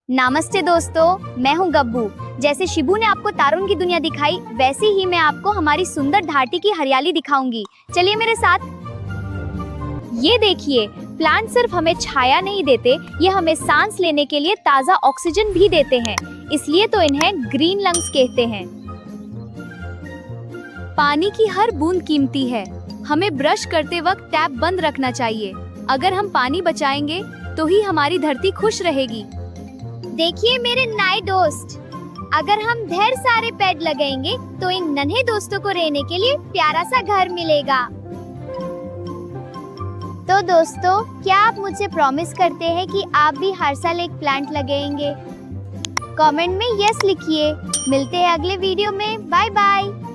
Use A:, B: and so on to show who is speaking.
A: नमस्ते दोस्तों, मैं हूं गब्बू। जैसे शिबू ने आपको तारों की दुनिया दिखाई, वैसे ही मैं आपको हमारी सुंदर घाटी की हरियाली दिखाऊंगी। चलिए मेरे साथ। ये देखिए, प्लांट सिर्फ हमें छाया नहीं देते, ये हमें सांस लेने के लिए ताज़ा ऑक्सीजन भी देते हैं। इसलिए तो इन्हें ग्रीन लंग्स कहते हैं। पानी की हर बूंद कीमती है। हमें ब्रश करते वक्त टैप बंद रखना चाहिए। अगर हम पानी बचाएंगे तो ही हमारी धरती खुश रहेगी। देखिए मेरे नए दोस्त, अगर हम ढेर सारे पेड़ लगाएंगे तो इन नन्हे दोस्तों को रहने के लिए प्यारा सा घर मिलेगा। तो दोस्तों, क्या आप मुझे प्रॉमिस करते हैं कि आप भी हर साल एक प्लांट लगाएंगे? कमेंट में यस लिखिए। मिलते हैं अगले वीडियो में। Bye bye.